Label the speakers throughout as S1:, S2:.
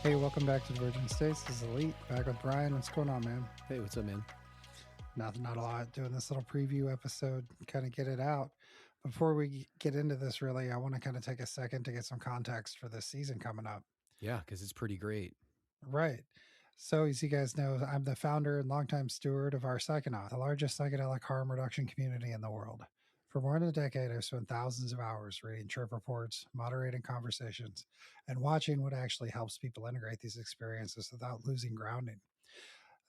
S1: Hey, welcome back to Divergent States. This is Elite, back with Bryan. What's going on, man?
S2: Hey, what's up, man?
S1: Nothing, not a lot. Doing this little preview episode, kind of get it out. Before we get into this, really, I want to kind of take a second to get some context for this season coming up.
S2: Yeah, because it's pretty great.
S1: Right. So, as you guys know, I'm the founder and longtime steward of our Psychonaut, the largest psychedelic harm reduction community in the world. For more than a decade, I've spent thousands of hours reading trip reports, moderating conversations, and watching what actually helps people integrate these experiences without losing grounding.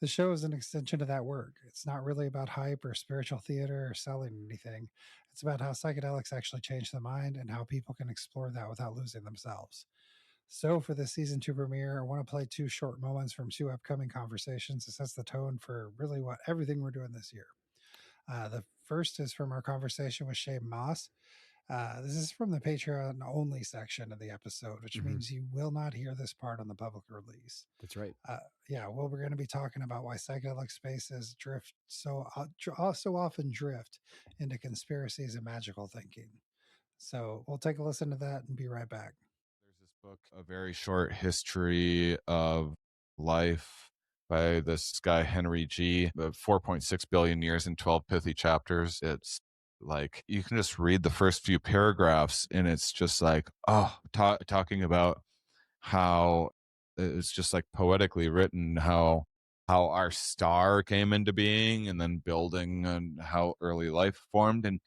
S1: The show is an extension of that work. It's not really about hype or spiritual theater or selling anything. It's about how psychedelics actually change the mind and how people can explore that without losing themselves. So, for the season two premiere, I want to play two short moments from two upcoming conversations that sets the tone for really what everything we're doing this year. The first is from our conversation with Mauss. This is from the Patreon only section of the episode, which
S2: Hmm.
S1: means you will not hear this part on the public release.
S2: That's right.
S1: Yeah, well, we're going to be talking about why psychedelic spaces drift so often drift into conspiracies and magical thinking. So we'll take a listen to that and be right back.
S3: There's this book, A Very Short History of Life by this guy, Henry G. 4.6 billion years in 12 pithy chapters. It's like you can just read the first few paragraphs and it's just like, talking about how it's just like poetically written how our star came into being and then building and how early life formed. And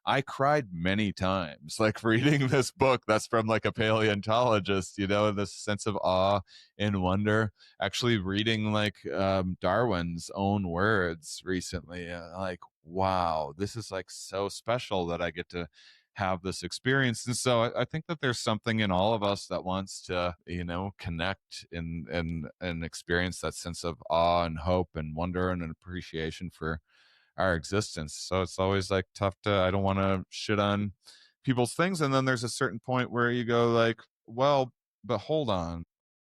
S3: I cried many times, like reading this book that's from like a paleontologist, this sense of awe and wonder. Actually, reading like Darwin's own words recently, like, wow, this is like so special that I get to have this experience. And so I think that there's something in all of us that wants to, connect and experience that sense of awe and hope and wonder and an appreciation for our existence. So it's always like tough to, I don't want to shit on people's things. And then there's a certain point where you go like, well, but hold on.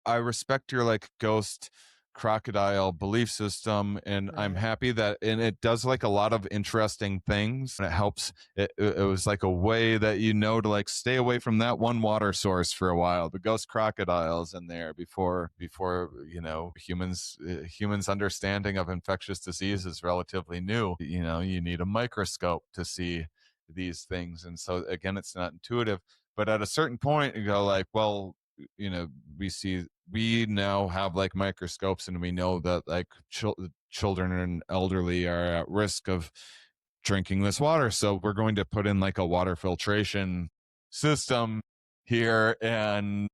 S3: I respect your like ghost crocodile belief system, and I'm
S1: Right.
S3: happy that, and it does like a lot of interesting things, and it helps. It was like a way that to like stay away from that one water source for a while. The ghost crocodiles in there before humans understanding of infectious disease is relatively new. You need a microscope to see these things, and so again, it's not intuitive. But at a certain point, you go like, well, we now have like microscopes and we know that like children and elderly are at risk of drinking this water, so we're going to put in like a water filtration system here. And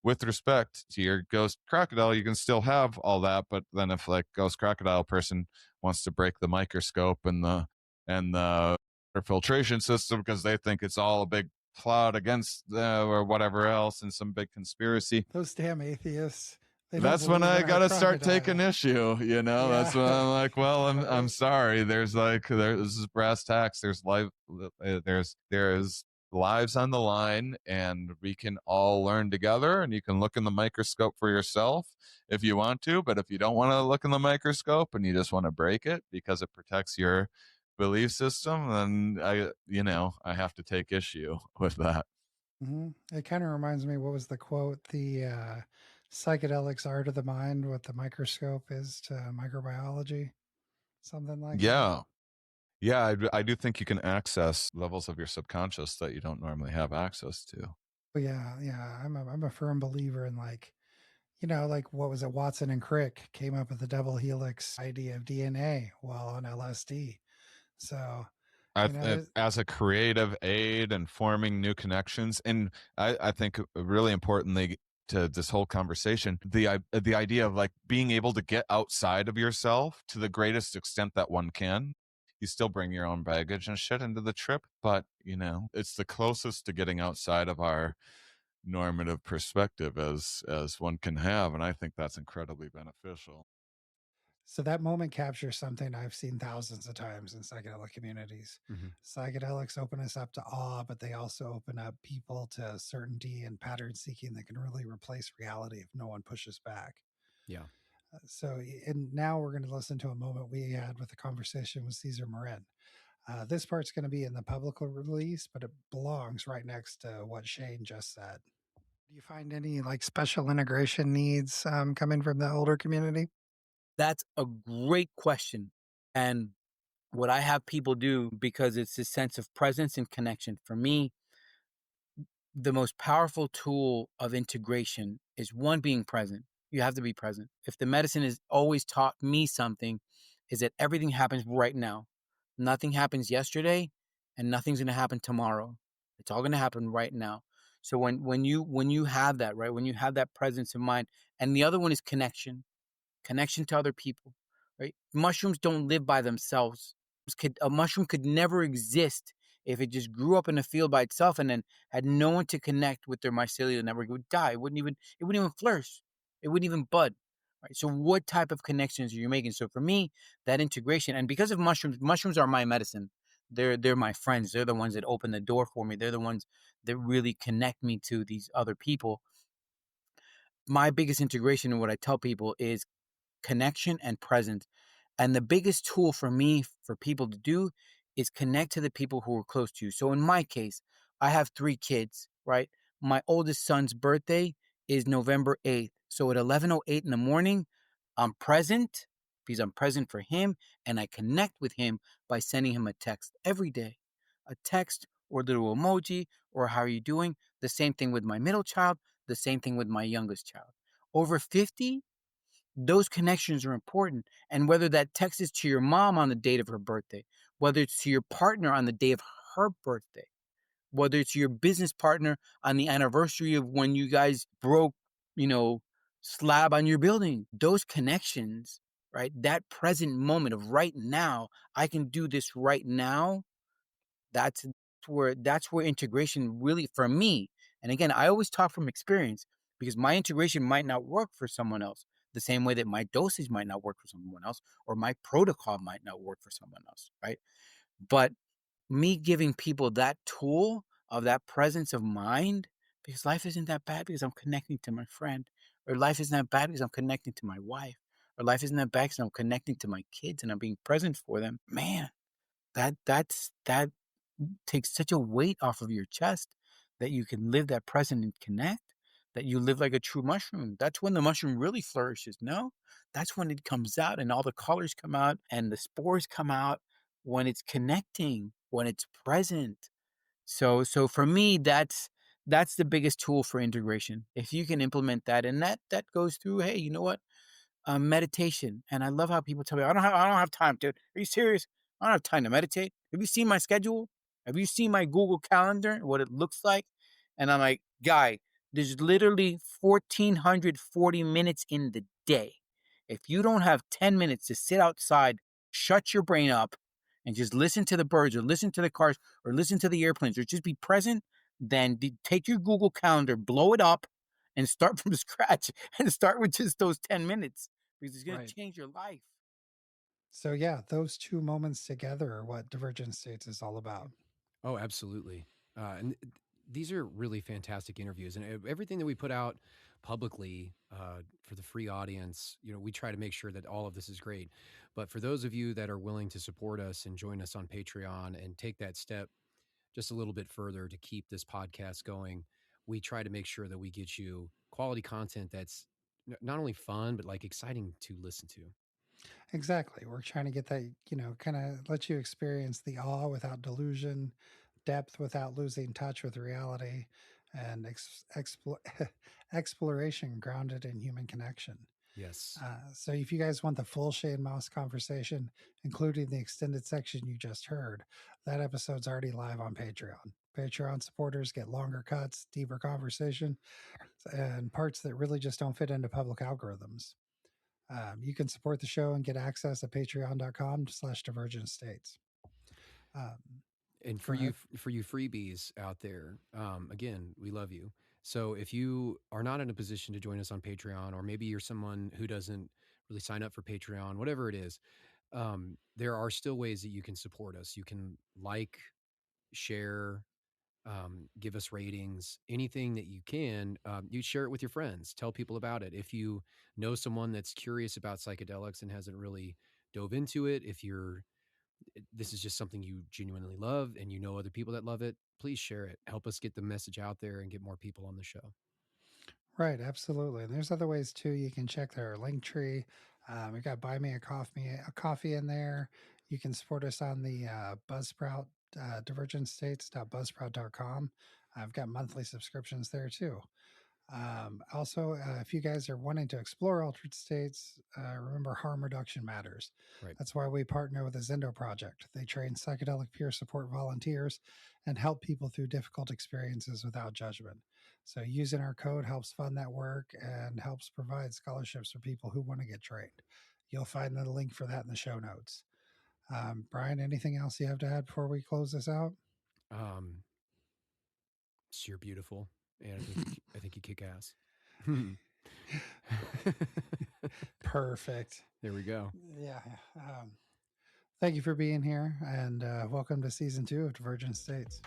S3: with respect to your ghost crocodile, you can still have all that, but then if like ghost crocodile person wants to break the microscope and the filtration system because they think it's all a big plot against or whatever else and some big conspiracy,
S1: Those damn atheists. They don't
S3: that's when
S1: believe
S3: I
S1: in our
S3: gotta start taking
S1: crocodile.
S3: issue. That's
S1: Yeah.
S3: when I'm like, well, I'm
S1: Right.
S3: sorry. This is brass tacks. There's lives on the line, and we can all learn together. And you can look in the microscope for yourself if you want to, but if you don't want to look in the microscope and you just want to break it because it protects your belief system, then I have to take issue with that.
S1: It kind of reminds me, what was the quote? The psychedelics are to the mind what the microscope is to microbiology, something like that.
S3: Yeah. Yeah, I do think you can access levels of your subconscious that you don't normally have access to.
S1: But yeah, yeah, I'm a firm believer in like what was it? Watson and Crick came up with the double helix idea of DNA while on LSD. So there's
S3: As a creative aid and forming new connections, and I think really importantly to this whole conversation, the idea of like being able to get outside of yourself to the greatest extent that one can. You still bring your own baggage and shit into the trip, but it's the closest to getting outside of our normative perspective as one can have, and I think that's incredibly beneficial.
S1: So that moment captures something I've seen thousands of times in psychedelic communities.
S2: Hmm.
S1: Psychedelics open us up to awe, but they also open up people to certainty and pattern seeking that can really replace reality if no one pushes back.
S2: Yeah.
S1: And now we're going to listen to a moment we had with a conversation with Cesar Marin. This part's going to be in the public release, but it belongs right next to what Shane just said. Do you find any like special integration needs coming from the older community?
S4: That's a great question. And what I have people do, because it's this sense of presence and connection. For me, the most powerful tool of integration is one, being present. You have to be present. If the medicine has always taught me something, is that everything happens right now. Nothing happens yesterday, and nothing's going to happen tomorrow. It's all going to happen right now. So when you have that, right, when you have that presence of mind, and the other one is connection to other people, right? Mushrooms don't live by themselves. A mushroom could never exist if it just grew up in a field by itself and then had no one to connect with their mycelial network. It would die. It wouldn't even flourish. It wouldn't even bud. Right. So what type of connections are you making? So for me, that integration, and because of mushrooms are my medicine. They're my friends. They're the ones that open the door for me. They're the ones that really connect me to these other people. My biggest integration in what I tell people is connection and presence. And the biggest tool for me, for people to do, is connect to the people who are close to you. So in my case, I have 3 kids, right? My oldest son's birthday is November 8th. So at 11:08 in the morning, I'm present because I'm present for him, and I connect with him by sending him a text every day. A text or a little emoji or how are you doing? The same thing with my middle child, the same thing with my youngest child. Over 50, those connections are important. And whether that text is to your mom on the date of her birthday, whether it's to your partner on the day of her birthday, whether it's your business partner on the anniversary of when you guys broke, you know, slab on your building, those connections, right? That present moment of right now, I can do this right now. That's that's where integration really, for me, and again, I always talk from experience because my integration might not work for someone else the same way that my dosage might not work for someone else or my protocol might not work for someone else, right? But me giving people that tool of that presence of mind, because life isn't that bad because I'm connecting to my friend, or life isn't that bad because I'm connecting to my wife, or life isn't that bad because I'm connecting to my kids and I'm being present for them. Man, that takes such a weight off of your chest that you can live that present and connect, that you live like a true mushroom. That's when the mushroom really flourishes. No, that's when it comes out and all the colors come out and the spores come out, when it's connecting, when it's present. So for me, that's the biggest tool for integration. If you can implement that, and that goes through, hey, you know what? Meditation. And I love how people tell me, I don't have time, dude. Are you serious? I don't have time to meditate. Have you seen my schedule? Have you seen my Google Calendar, what it looks like? And I'm like, guy, there's literally 1,440 minutes in the day. If you don't have 10 minutes to sit outside, shut your brain up, and just listen to the birds or listen to the cars or listen to the airplanes or just be present, then take your Google Calendar, blow it up, and start from scratch and start with just those 10 minutes because it's going
S1: Right.
S4: to change your life.
S1: So yeah, those two moments together are what Divergent States is all about.
S2: Oh, absolutely. And these are really fantastic interviews, and everything that we put out publicly for the free audience, we try to make sure that all of this is great. But for those of you that are willing to support us and join us on Patreon and take that step just a little bit further to keep this podcast going, we try to make sure that we get you quality content that's not only fun but like exciting to listen to.
S1: Exactly. We're trying to get that, kind of let you experience the awe without delusion, depth without losing touch with reality, and exploration grounded in human connection.
S2: Yes.
S1: So if you guys want the full Shane Mouse conversation, including the extended section you just heard, that episode's already live on Patreon. Patreon supporters get longer cuts, deeper conversation, and parts that really just don't fit into public algorithms. You can support the show and get access at patreon.com/divergent states.
S2: And
S1: Go ahead.
S2: for you freebies out there, again, we love you. So if you are not in a position to join us on Patreon, or maybe you're someone who doesn't really sign up for Patreon, whatever it is, there are still ways that you can support us. You can like, share, give us ratings, anything that you can. You share it with your friends, tell people about it. If you know someone that's curious about psychedelics and hasn't really dove into it, if this is just something you genuinely love and you know other people that love it, please share it. Help us get the message out there and get more people on the show.
S1: Right, absolutely. And there's other ways too. You can check their link tree. We got Buy Me a Coffee in there. You can support us on the Buzzsprout, divergentstates.buzzsprout.com. I've got monthly subscriptions there too. Also, if you guys are wanting to explore altered states, remember harm reduction matters.
S2: Right.
S1: That's why we partner with the Zendo Project. They train psychedelic peer support volunteers and help people through difficult experiences without judgment. So, using our code helps fund that work and helps provide scholarships for people who want to get trained. You'll find the link for that in the show notes. Bryan, anything else you have to add before we close this out?
S2: You're beautiful, and I think you kick ass.
S1: Perfect.
S2: There we go.
S1: Yeah. Thank you for being here, and welcome to season 2 of Divergent States.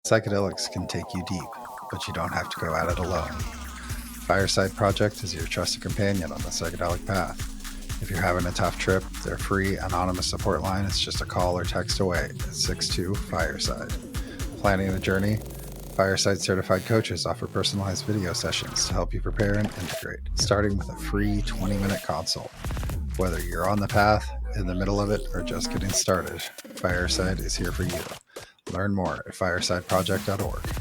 S1: Psychedelics can take you deep, but you don't have to go at it alone. Fireside Project is your trusted companion on the psychedelic path. If you're having a tough trip, their free, anonymous support line is just a call or text away at 62-FIRESIDE. Planning the journey? Fireside certified coaches offer personalized video sessions to help you prepare and integrate, starting with a free 20-minute consult. Whether you're on the path, in the middle of it, or just getting started, Fireside is here for you. Learn more at firesideproject.org.